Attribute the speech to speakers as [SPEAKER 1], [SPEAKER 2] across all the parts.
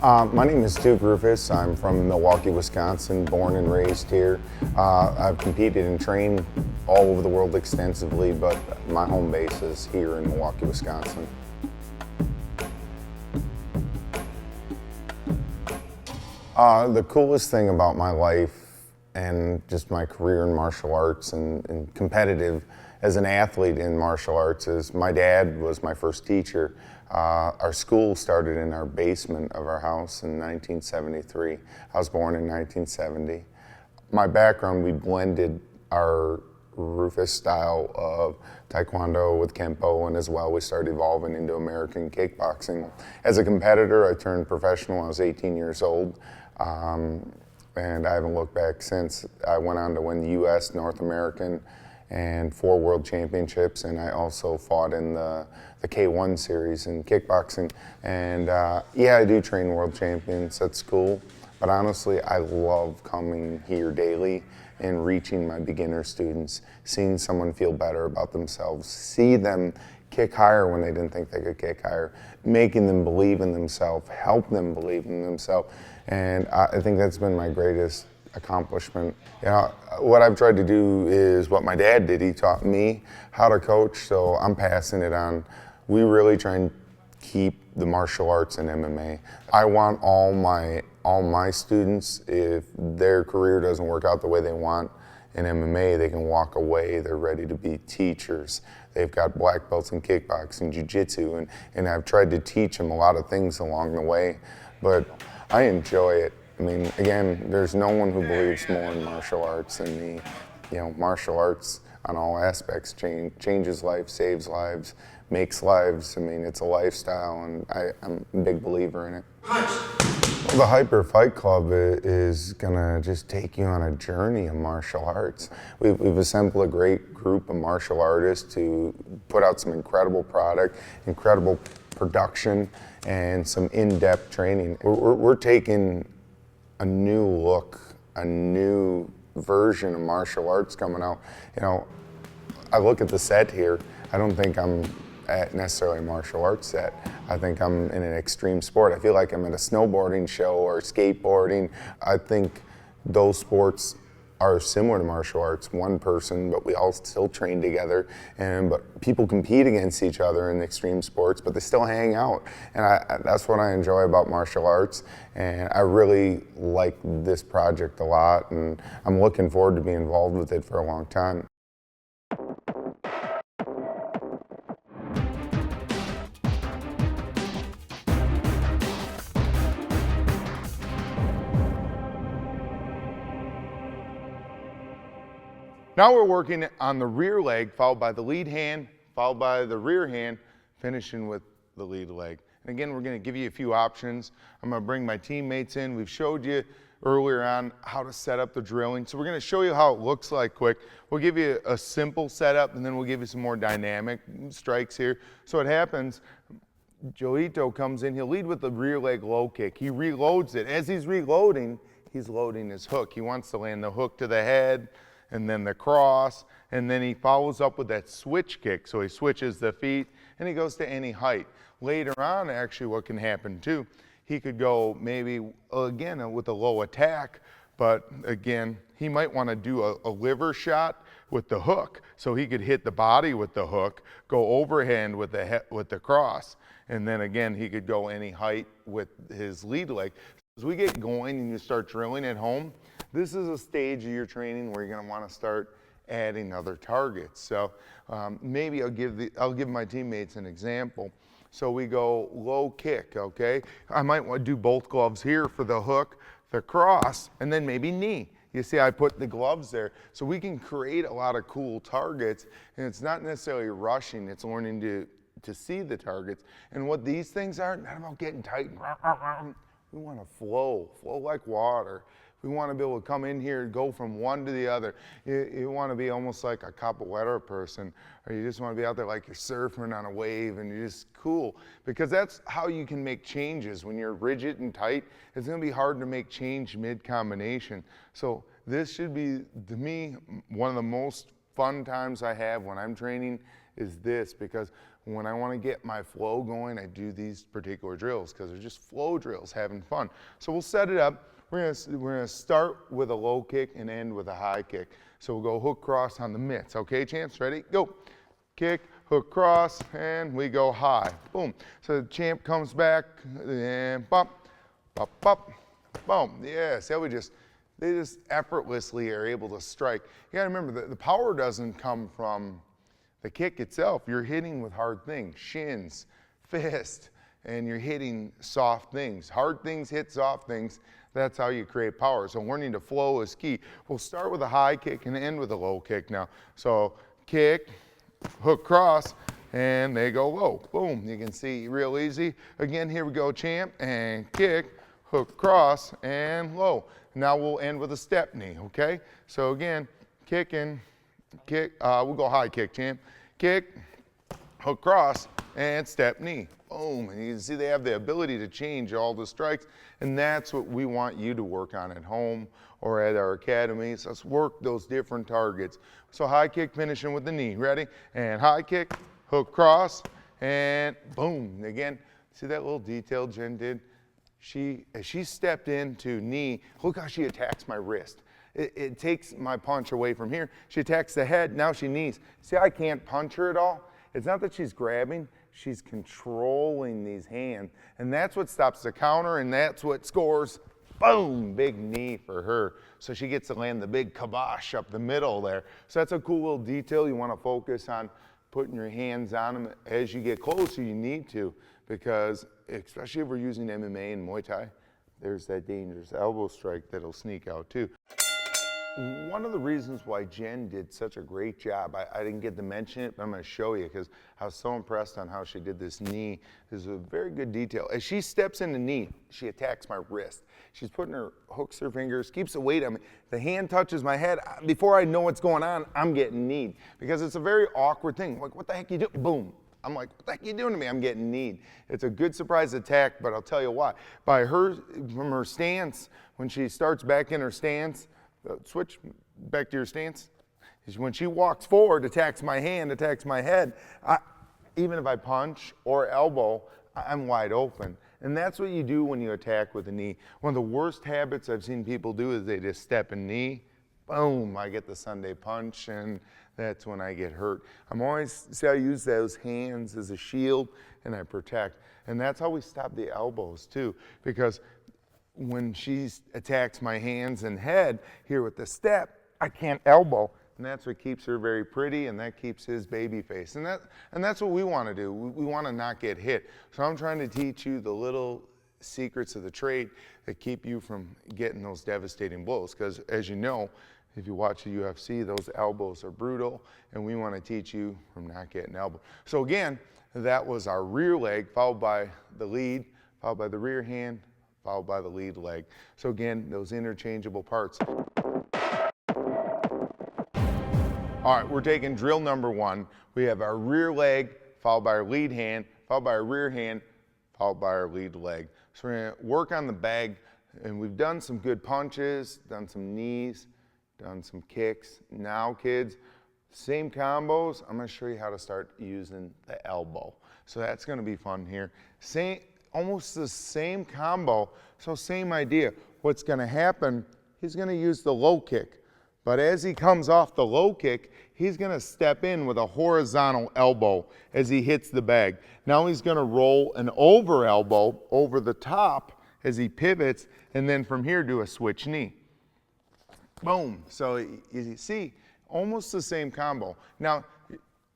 [SPEAKER 1] My name is Roufus. I'm from Milwaukee, Wisconsin, born and raised here. I've competed and trained all over the world extensively, but my home base is here in Milwaukee, Wisconsin. The coolest thing about my life and just my career in martial arts and competitive as an athlete in martial arts is my dad was my first teacher. Our school started in our basement of our house in 1973. I was born in 1970. My background, we blended our Roufus style of Taekwondo with Kempo, and as well we started evolving into American kickboxing. As a competitor, I turned professional when I was 18 years old. And I haven't looked back since. I went on to win the U.S., North American, and 4 world championships, and I also fought in the K1 series in kickboxing. And yeah, I do train world champions, that's cool. But honestly, I love coming here daily and reaching my beginner students, seeing someone feel better about themselves, see them kick higher when they didn't think they could kick higher, making them believe in themselves, help them believe in themselves. And I think that's been my greatest accomplishment. You know, what I've tried to do is what my dad did. He taught me how to coach, so I'm passing it on. We really try and keep the martial arts and MMA. I want all my students, if their career doesn't work out the way they want in MMA, they can walk away. They're ready to be teachers. They've got black belts in kickboxing, jiu-jitsu, and I've tried to teach them a lot of things along the way, but I enjoy it. I mean, again, there's no one who believes more in martial arts than me. You know, martial arts on all aspects changes life, saves lives, makes lives. I mean, it's a lifestyle, and I'm a big believer in it. Well, the Hyper Fight Club is gonna just take you on a journey of martial arts. We've assembled a great group of martial artists to put out some incredible product, incredible production, and some in-depth training. We're taking a new look, a new version of martial arts coming out. You know, I look at the set here, I don't think I'm at necessarily a martial arts set. I think I'm in an extreme sport. I feel like I'm at a snowboarding show or skateboarding. I think those sports are similar to martial arts, one person, but we all still train together. But people compete against each other in extreme sports, but they still hang out. And that's what I enjoy about martial arts. And I really like this project a lot, and I'm looking forward to being involved with it for a long time. Now we're working on the rear leg, followed by the lead hand, followed by the rear hand, finishing with the lead leg. And again, we're gonna give you a few options. I'm gonna bring my teammates in. We've showed you earlier on how to set up the drilling. So we're gonna show you how it looks like quick. We'll give you a simple setup, and then we'll give you some more dynamic strikes here. So what happens, Joito comes in, he'll lead with the rear leg low kick. He reloads it. As he's reloading, he's loading his hook. He wants to land the hook to the head, and then the cross, and then he follows up with that switch kick. So he switches the feet, and he goes to any height. Later on, actually, what can happen too, he could go maybe, again, with a low attack, but again, he might want to do a liver shot with the hook. So he could hit the body with the hook, go overhand with the cross, and then again, he could go any height with his lead leg. As we get going and you start drilling at home, this is a stage of your training where you're going to want to start adding other targets. So maybe I'll give my teammates an example. So we go low kick, okay? I might want to do both gloves here for the hook, the cross, and then maybe knee. You see, I put the gloves there. So we can create a lot of cool targets, and it's not necessarily rushing, it's learning to see the targets. And what these things are, not about getting tight. We want to flow like water. We want to be able to come in here and go from one to the other. You want to be almost like a capoeira person, or you just want to be out there like you're surfing on a wave and you're just cool. Because that's how you can make changes. When you're rigid and tight, it's going to be hard to make change mid-combination. So this should be, to me, one of the most fun times I have when I'm training is this, because
[SPEAKER 2] When I want to get my flow going, I do these particular drills because they're just flow drills, having fun. So we'll set it up. We're gonna start with a low kick and end with a high kick. So we'll go hook cross on the mitts. Okay, champs, ready? Go. Kick, hook cross, and we go high. Boom. So the champ comes back and bump, bump, bump, boom. Yeah, see how they just effortlessly are able to strike. You gotta remember that the power doesn't come from the kick itself. You're hitting with hard things, shins, fist, and you're hitting soft things. Hard things hit soft things. That's how you create power. So learning to flow is key. We'll start with a high kick and end with a low kick now. So kick, hook cross, and they go low. Boom, you can see real easy. Again, here we go, champ, and kick, hook cross, and low. Now we'll end with a step knee, okay? So again, kicking, kick, we'll go high kick, champ. Kick, hook cross, and step knee. Boom, and you can see they have the ability to change all the strikes, and that's what we want you to work on at home or at our academies. Let's work those different targets. So high kick, finishing with the knee. Ready? And high kick, hook cross, and boom. Again, see that little detail Jen did? As she stepped into knee, look how she attacks my wrist. It takes my punch away from here. She attacks the head, now she knees. See, I can't punch her at all. It's not that she's grabbing, she's controlling these hands. And that's what stops the counter, and that's what scores. Boom, big knee for her. So she gets to land the big kibosh up the middle there. So that's a cool little detail. You want to focus on putting your hands on them. As you get closer, you need to, because especially if we're using MMA and Muay Thai, there's that dangerous elbow strike that'll sneak out too. One of the reasons why Jen did such a great job, I didn't get to mention it, but I'm going to show you because I was so impressed on how she did this knee. This is a very good detail. As she steps into knee, she attacks my wrist. She's putting her, hooks her fingers, keeps the weight on me. The hand touches my head. Before I know what's going on, I'm getting kneed because it's a very awkward thing. Like, what the heck you doing? Boom. I'm like, what the heck are you doing to me? I'm getting kneed. It's a good surprise attack, but I'll tell you why. By her, from her stance, when she starts back in her stance, switch back to your stance. When she walks forward, attacks my hand, attacks my head, even if I punch or elbow, I'm wide open. And that's what you do when you attack with a knee. One of the worst habits I've seen people do is they just step in knee, boom, I get the Sunday punch, and that's when I get hurt. I'm always, see, I use those hands as a shield, and I protect. And that's how we stop the elbows too, because when she attacks my hands and head here with the step, I can't elbow. And that's what keeps her very pretty, and that keeps his baby face. And that's what we want to do. We want to not get hit. So I'm trying to teach you the little secrets of the trade that keep you from getting those devastating blows. Because as you know, if you watch the UFC, those elbows are brutal, and we want to teach you from not getting elbowed. So again, that was our rear leg, followed by the lead, followed by the rear hand, followed by the lead leg. So again, those interchangeable parts. All right, we're taking drill number one. We have our rear leg, followed by our lead hand, followed by our rear hand, followed by our lead leg. So we're gonna work on the bag, and we've done some good punches, done some knees, done some kicks. Now, kids, same combos. I'm gonna show you how to start using the elbow. So that's gonna be fun here. Almost the same combo, so same idea. What's gonna happen, he's gonna use the low kick. But as he comes off the low kick, he's gonna step in with a horizontal elbow as he hits the bag. Now he's gonna roll an over elbow over the top as he pivots, and then from here do a switch knee. Boom, so you see, almost the same combo. Now,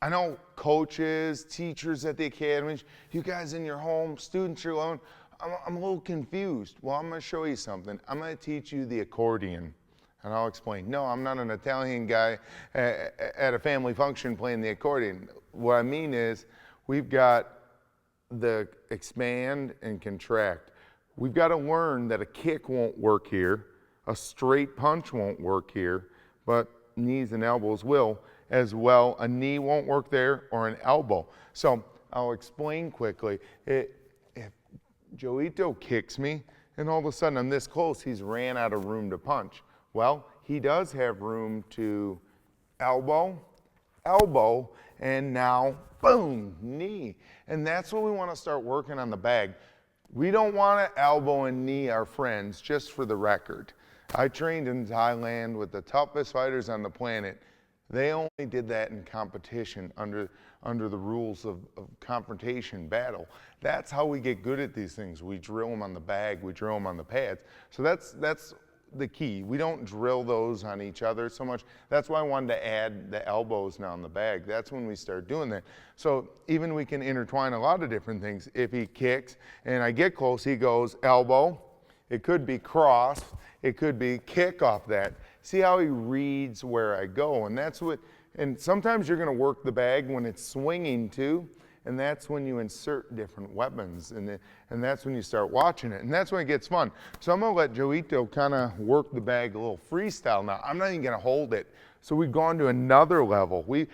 [SPEAKER 2] I know coaches, teachers at the academies, you guys in your home, students you're alone, I'm a little confused. Well, I'm gonna show you something. I'm gonna teach you the accordion. And I'll explain. No, I'm not an Italian guy at a family function playing the accordion. What I mean is, we've got the expand and contract. We've got to learn that a kick won't work here, a straight punch won't work here, but knees and elbows will. As well, a knee won't work there, or an elbow. So I'll explain quickly. If Joito kicks me, and all of a sudden I'm this close, he's ran out of room to punch. Well, he does have room to elbow elbow, and now, boom, knee. And that's what we want to start working on the bag. We don't want to elbow and knee our friends, just for the record. I trained in Thailand with the toughest fighters on the planet. They only did that in competition under the rules of confrontation, battle. That's how we get good at these things. We drill them on the bag, we drill them on the pads. So that's the key. We don't drill those on each other so much. That's why I wanted to add the elbows now in the bag. That's when we start doing that. So even we can intertwine a lot of different things. If he kicks and I get close, he goes elbow. It could be cross. It could be kick off that. See how he reads where I go. And that's what, and sometimes you're going to work the bag when it's swinging too. And that's when you insert different weapons. And that's when you start watching it. And that's when it gets fun. So I'm going to let Joito kind of work the bag a little freestyle now. I'm not even going to hold it. So we've gone to another level. We've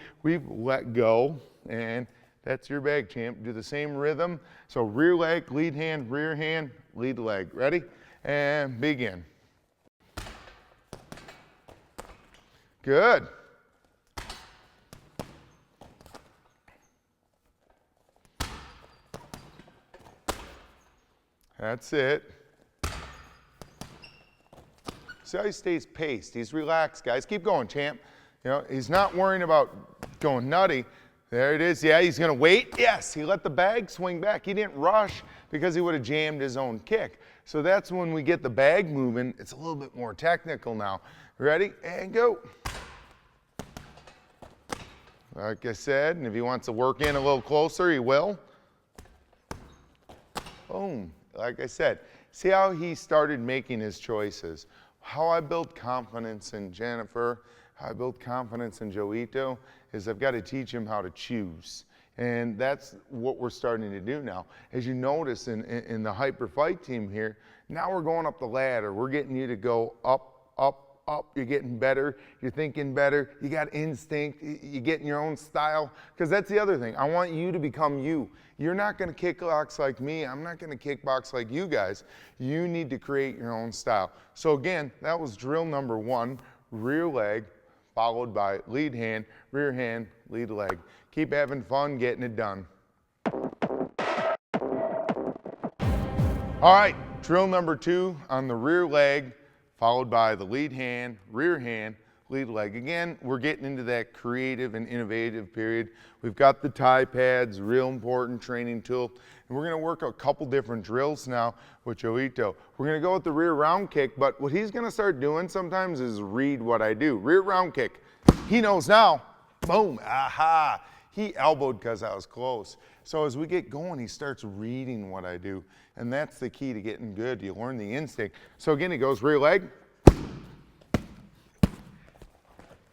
[SPEAKER 2] let go. And that's your bag, champ. Do the same rhythm. So rear leg, lead hand, lead leg. Ready? And begin. Good. That's it. See how he stays paced. He's relaxed, guys. Keep going, champ. You know, he's not worrying about going nutty. There it is. Yeah, he's going to wait. Yes, he let the bag swing back. He didn't rush because he would have jammed his own kick. So that's when we get the bag moving. It's a little bit more technical now. Ready? And go. Like I said, and if he wants to work in a little closer, he will. Boom. Like I said, see how he started making his choices. How I build confidence in Jennifer, how I build confidence in Joito, is I've got to teach him how to choose. And that's what we're starting to do now. As you notice in the hyper fight team here, now we're going up the ladder. We're getting you to go up, up, up. You're getting better. You're thinking better. You got instinct. You're getting your own style. Because that's the other thing. I want you to become you. You're not going to kickbox like me. I'm not going to kickbox like you guys. You need to create your own style. So again, that was drill number 1, rear leg, followed by lead hand, rear hand, lead leg. Keep having fun getting it done. All right, drill number 2 on the rear leg, followed by the lead hand, rear hand, lead leg. Again, we're getting into that creative and innovative period. We've got the Thai pads, real important training tool. And we're gonna work a couple different drills now with Joito. We're gonna go with the rear round kick, but what he's gonna start doing sometimes is read what I do. Rear round kick. He knows now. Boom, aha. He elbowed because I was close. So as we get going, he starts reading what I do. And that's the key to getting good. You learn the instinct. So again, he goes rear leg.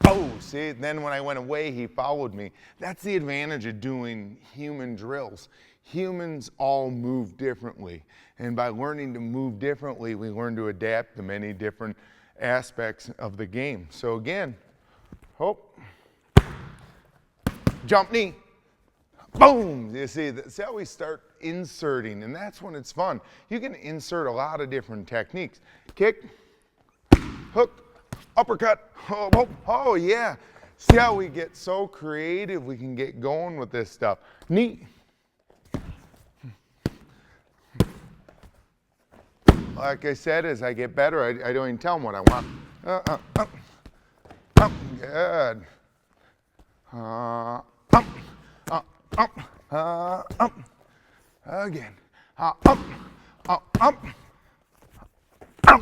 [SPEAKER 2] Oh, see, then when I went away, he followed me. That's the advantage of doing human drills. Humans all move differently. And by learning to move differently, we learn to adapt to many different aspects of the game. So again, hope, jump knee, boom. You see, that's how we start inserting, and that's when it's fun. You can insert a lot of different techniques. Kick, hook, uppercut, oh yeah. See how we get so creative, we can get going with this stuff. Knee. Like I said, as I get better, I don't even tell them what I want. Good. Again.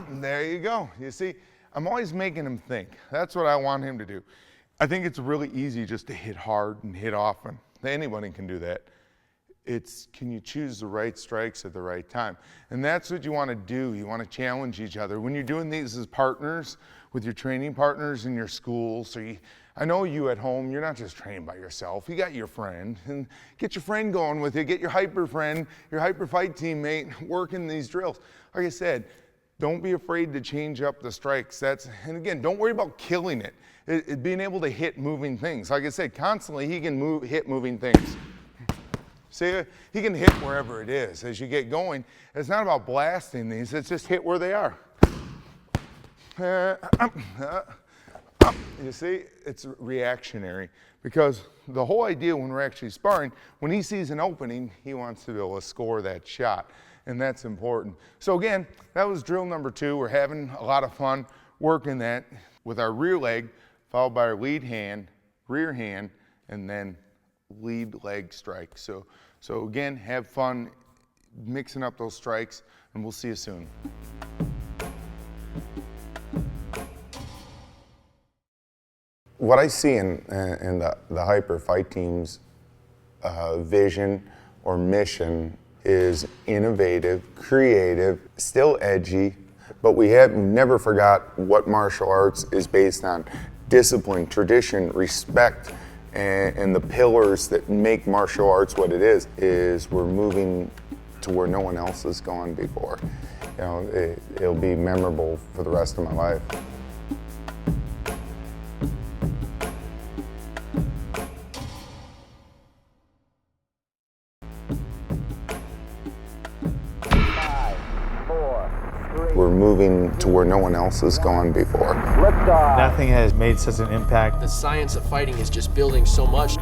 [SPEAKER 2] There you go. You see, I'm always making him think. That's what I want him to do. I think it's really easy just to hit hard and hit often. Anybody can do that. It's, can you choose the right strikes at the right time? And that's what you want to do. You want to challenge each other. When you're doing these as partners, with your training partners in your school, so I know you at home, you're not just training by yourself. You got your friend, and get your friend going with you. Get your hyper friend, your hyper fight teammate working these drills. Like I said, don't be afraid to change up the strikes. And again, don't worry about killing it. Being able to hit moving things. Like I said, constantly he can hit moving things. See, he can hit wherever it is. As you get going, it's not about blasting these, it's just hit where they are. You see, it's reactionary, because the whole idea when we're actually sparring, when he sees an opening, he wants to be able to score that shot, and that's important. So again, that was drill number 2. We're having a lot of fun working that with our rear leg, followed by our lead hand, rear hand, and then lead leg strike. So again, have fun mixing up those strikes, and we'll see you soon.
[SPEAKER 1] What I see in the hyper fight team's vision or mission is innovative, creative, still edgy, but we have never forgot what martial arts is based on: discipline, tradition, respect, and the pillars that make martial arts what it is we're moving to where no one else has gone before. You know, it'll be memorable for the rest of my life. We're moving to where no one else has gone before.
[SPEAKER 3] Nothing has made such an impact.
[SPEAKER 4] The science of fighting is just building so much.